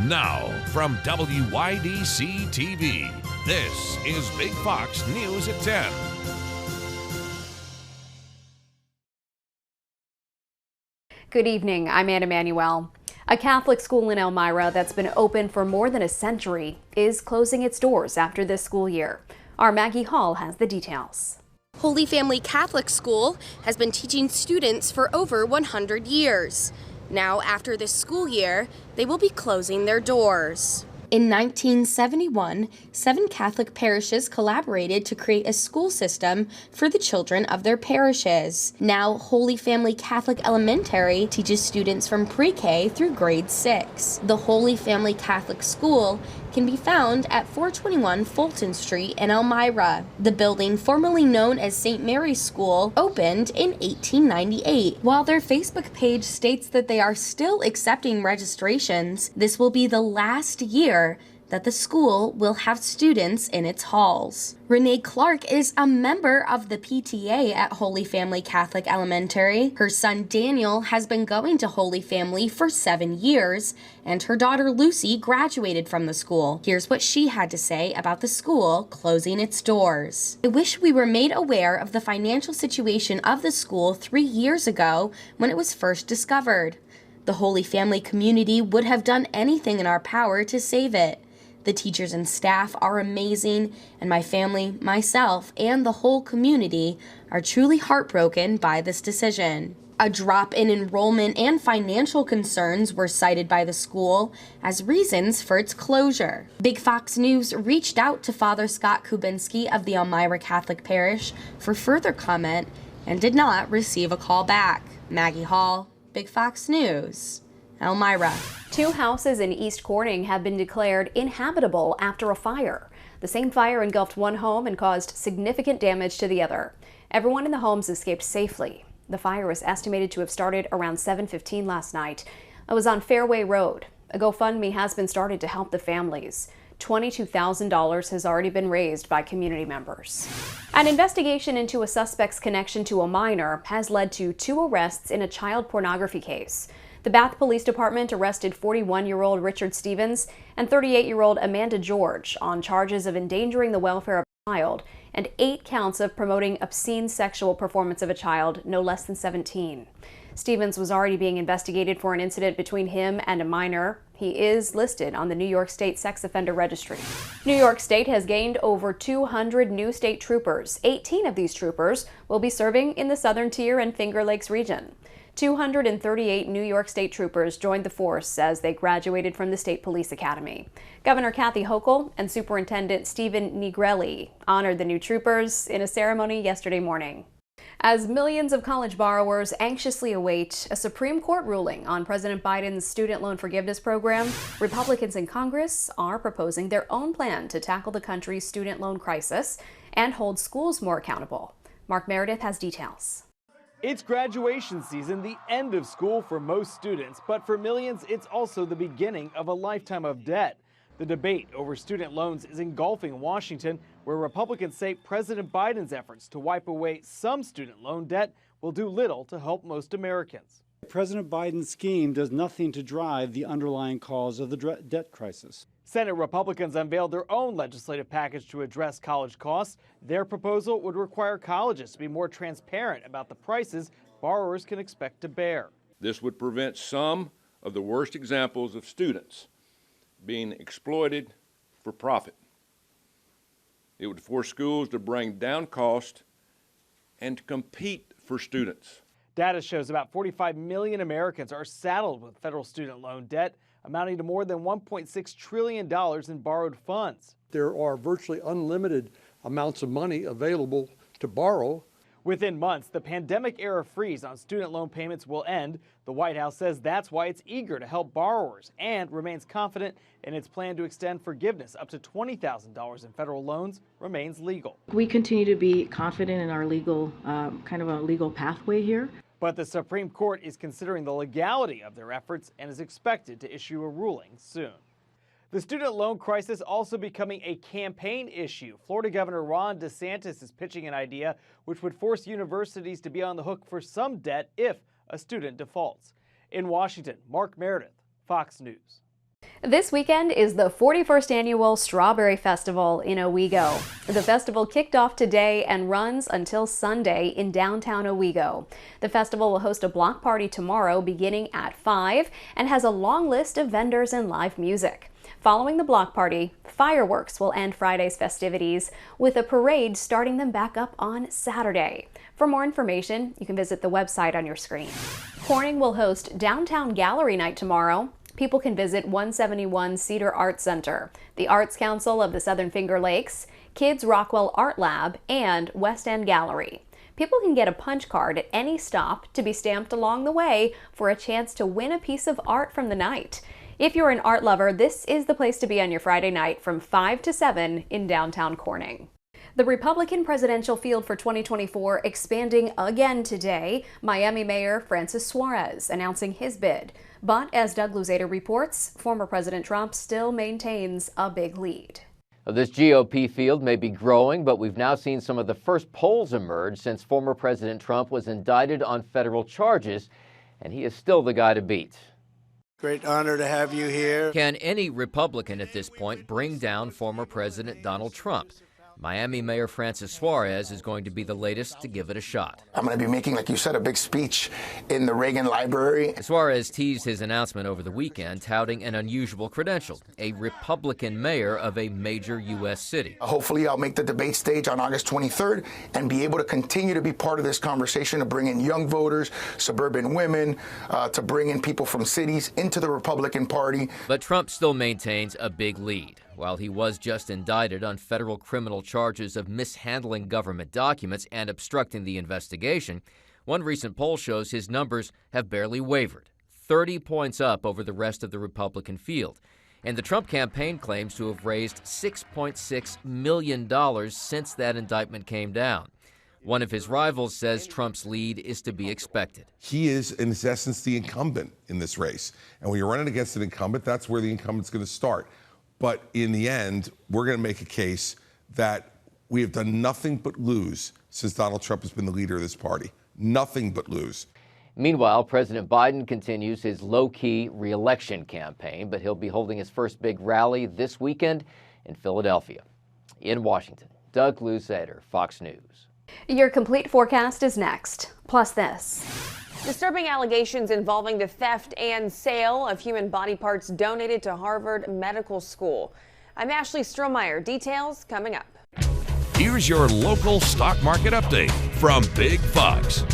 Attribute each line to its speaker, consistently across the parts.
Speaker 1: Now, from WYDC TV, this is Big Fox News at 10.
Speaker 2: Good evening, I'm Anna Manuel. A Catholic school in Elmira that's been open for more than a century is closing its doors after this school year. Our Maggie Hall has the details.
Speaker 3: Holy Family Catholic School has been teaching students for over 100 years. Now, after this school year, they will be closing their doors. In 1971, 7 Catholic parishes collaborated to create a school system for the children of their parishes. Now, Holy Family Catholic Elementary teaches students from pre-K through grade 6. The Holy Family Catholic School can be found at 421 Fulton Street in Elmira. The building, formerly known as St. Mary's School, opened in 1898. While their Facebook page states that they are still accepting registrations, this will be the last year that the school will have students in its halls. Renee Clark is a member of the PTA at Holy Family Catholic Elementary. Her son Daniel has been going to Holy Family for 7 years, and her daughter Lucy graduated from the school. Here's what she had to say about the school closing its doors. I wish we were made aware of the financial situation of the school 3 years ago when it was first discovered. The Holy Family community would have done anything in our power to save it. The teachers and staff are amazing, and my family, myself, and the whole community are truly heartbroken by this decision. A drop in enrollment and financial concerns were cited by the school as reasons for its closure. Big Fox News reached out to Father Scott Kubinski of the Elmira Catholic Parish for further comment and did not receive a call back. Maggie Hall, Big Fox News, Elmira.
Speaker 2: 2 houses in East Corning have been declared inhabitable after a fire. The same fire engulfed one home and caused significant damage to the other. Everyone in the homes escaped safely. The fire is estimated to have started around 7:15 last night. It was on Fairway Road. A GoFundMe has been started to help the families. $22,000 has already been raised by community members. An investigation into a suspect's connection to a minor has led to 2 arrests in a child pornography case. The Bath Police Department arrested 41-year-old Richard Stevens and 38-year-old Amanda George on charges of endangering the welfare of a child and 8 counts of promoting obscene sexual performance of a child no less than 17. Stevens was already being investigated for an incident between him and a minor. He is listed on the New York State Sex Offender Registry. New York State has gained over 200 new state troopers. 18 of these troopers will be serving in the Southern Tier and Finger Lakes region. 238 New York State troopers joined the force as they graduated from the State Police Academy. Governor Kathy Hochul and Superintendent Stephen Negrelli honored the new troopers in a ceremony yesterday morning. As millions of college borrowers anxiously await a Supreme Court ruling on President Biden's student loan forgiveness program, Republicans in Congress are proposing their own plan to tackle the country's student loan crisis and hold schools more accountable. Mark Meredith has details.
Speaker 4: It's graduation season, the end of school for most students, but for millions, it's also the beginning of a lifetime of debt. The debate over student loans is engulfing Washington, where Republicans say President Biden's efforts to wipe away some student loan debt will do little to help most Americans.
Speaker 5: President Biden's scheme does nothing to drive the underlying cause of the debt crisis.
Speaker 4: Senate Republicans unveiled their own legislative package to address college costs. Their proposal would require colleges to be more transparent about the prices borrowers can expect to bear.
Speaker 6: This would prevent some of the worst examples of students being exploited for profit. It would force schools to bring down cost and to compete for students.
Speaker 4: Data shows about 45 million Americans are saddled with federal student loan debt, amounting to more than $1.6 trillion in borrowed funds.
Speaker 7: There are virtually unlimited amounts of money available to borrow.
Speaker 4: Within months, the pandemic-era freeze on student loan payments will end. The White House says that's why it's eager to help borrowers and remains confident in its plan to extend forgiveness up to $20,000 in federal loans remains legal.
Speaker 8: We continue to be confident in our legal, kind of a legal pathway here.
Speaker 4: But the Supreme Court is considering the legality of their efforts and is expected to issue a ruling soon. The student loan crisis also becoming a campaign issue. Florida Governor Ron DeSantis is pitching an idea which would force universities to be on the hook for some debt if a student defaults. In Washington, Mark Meredith, Fox News.
Speaker 2: This weekend is the 41st annual Strawberry Festival in Owego. The festival kicked off today and runs until Sunday in downtown Owego. The festival will host a block party tomorrow beginning at 5 and has a long list of vendors and live music. Following the block party, fireworks will end Friday's festivities, with a parade starting them back up on Saturday. For more information, you can visit the website on your screen. Corning will host Downtown Gallery Night tomorrow. People can visit 171 Cedar Art Center, the Arts Council of the Southern Finger Lakes, Kids Rockwell Art Lab, and West End Gallery. People can get a punch card at any stop to be stamped along the way for a chance to win a piece of art from the night. If you're an art lover, this is the place to be on your Friday night from 5 to 7 in downtown Corning. The Republican presidential field for 2024 expanding again today. Miami Mayor Francis Suarez announcing his bid. But as Doug Luzader reports, former President Trump still maintains a big lead.
Speaker 9: This GOP field may be growing, but we've now seen some of the first polls emerge since former President Trump was indicted on federal charges, and he is still the guy to beat.
Speaker 10: Great honor to have you here.
Speaker 9: Can any Republican at this point bring down former President Donald Trump? Miami Mayor Francis Suarez is going to be the latest to give it a shot.
Speaker 10: I'm going to be making, like you said, a big speech in the Reagan Library.
Speaker 9: Suarez teased his announcement over the weekend, touting an unusual credential, a Republican mayor of a major U.S. city.
Speaker 10: Hopefully, I'll make the debate stage on August 23rd and be able to continue to be part of this conversation, to bring in young voters, suburban women, to bring in people from cities into the Republican Party.
Speaker 9: But Trump still maintains a big lead. While he was just indicted on federal criminal charges of mishandling government documents and obstructing the investigation, one recent poll shows his numbers have barely wavered, 30 points up over the rest of the Republican field. And the Trump campaign claims to have raised $6.6 million since that indictment came down. One of his rivals says Trump's lead is to be expected.
Speaker 11: He is, in essence, the incumbent in this race. And when you're running against an incumbent, that's where the incumbent's going to start. But in the end, we're going to make a case that we have done nothing but lose since Donald Trump has been the leader of this party. Nothing but lose.
Speaker 9: Meanwhile, President Biden continues his low-key re-election campaign, but he'll be holding his first big rally this weekend in Philadelphia. In Washington, Doug Luzader, Fox News.
Speaker 2: Your complete forecast is next. Plus this.
Speaker 12: Disturbing allegations involving the theft and sale of human body parts donated to Harvard Medical School. I'm Ashley Strohmeyer. Details coming up.
Speaker 1: Here's your local stock market update from Big Fox.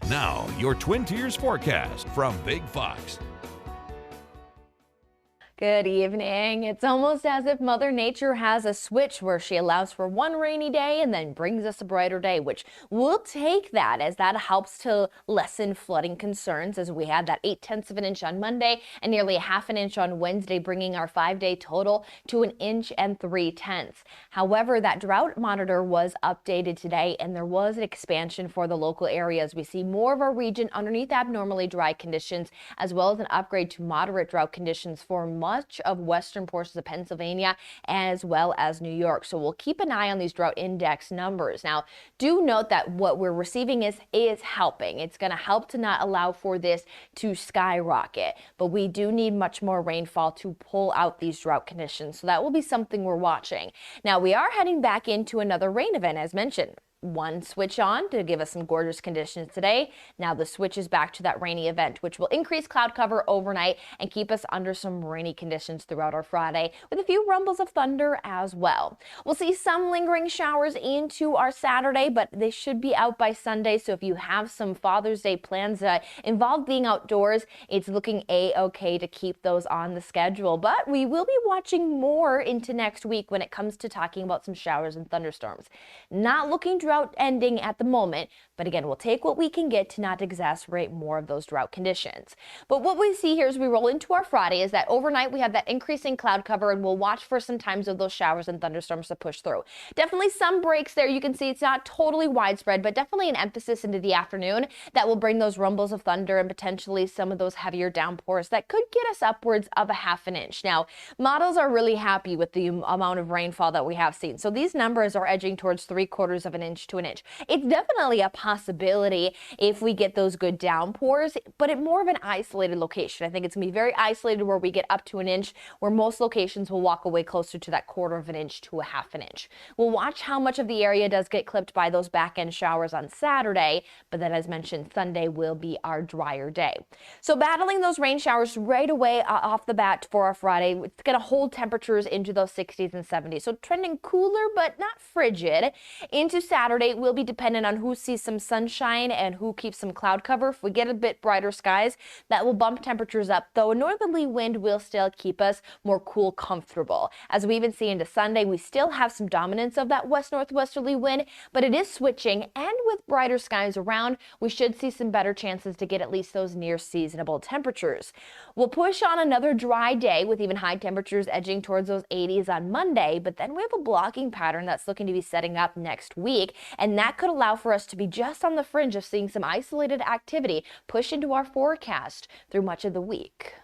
Speaker 1: Now, your Twin Tiers forecast from Big Fox.
Speaker 13: Good evening. It's almost as if Mother Nature has a switch where she allows for one rainy day and then brings us a brighter day, which we'll take that as that helps to lessen flooding concerns, as we had that 0.8 of an inch on Monday and nearly 0.5 inch on Wednesday, bringing our 5-day total to 1 inch and 3/10. However, that drought monitor was updated today and there was an expansion for the local areas. We see more of our region underneath abnormally dry conditions, as well as an upgrade to moderate drought conditions for much of western portions of Pennsylvania as well as New York. So we'll keep an eye on these drought index numbers. Now, do note that what we're receiving is helping. It's going to help to not allow for this to skyrocket, but we do need much more rainfall to pull out these drought conditions. So that will be something we're watching. Now, we are heading back into another rain event, as mentioned. One switch on to give us some gorgeous conditions today. Now the switch is back to that rainy event, which will increase cloud cover overnight and keep us under some rainy conditions throughout our Friday, with a few rumbles of thunder as well. We'll see some lingering showers into our Saturday, but they should be out by Sunday. So if you have some Father's Day plans that involve being outdoors, it's looking a-okay to keep those on the schedule. But we will be watching more into next week when it comes to talking about some showers and thunderstorms. Not looking drought ending at the moment, but again, we'll take what we can get to not exacerbate more of those drought conditions. But what we see here as we roll into our Friday is that overnight we have that increasing cloud cover, and we'll watch for some times of those showers and thunderstorms to push through. Definitely some breaks there. You can see it's not totally widespread, but definitely an emphasis into the afternoon that will bring those rumbles of thunder and potentially some of those heavier downpours that could get us upwards of a half an inch. Now, models are really happy with the amount of rainfall that we have seen. So these numbers are edging towards 3/4 of an inch to an inch. It's definitely a possibility if we get those good downpours, but at more of an isolated location. I think it's going to be very isolated where we get up to an inch, where most locations will walk away closer to that 1/4 of an inch to a half an inch. We'll watch how much of the area does get clipped by those back end showers on Saturday, but then as mentioned, Sunday will be our drier day. So battling those rain showers right away off the bat for our Friday, it's going to hold temperatures into those 60s and 70s. So trending cooler, but not frigid. Into Saturday, we'll be dependent on who sees some sunshine and who keeps some cloud cover. If we get a bit brighter skies, that will bump temperatures up, though a northerly wind will still keep us more cool, comfortable. As we even see into Sunday, we still have some dominance of that west-northwesterly wind, but it is switching, and with brighter skies around, we should see some better chances to get at least those near seasonable temperatures. We'll push on another dry day with even high temperatures edging towards those 80s on Monday, but then we have a blocking pattern that's looking to be setting up next week, and that could allow for us to be just on the fringe of seeing some isolated activity push into our forecast through much of the week.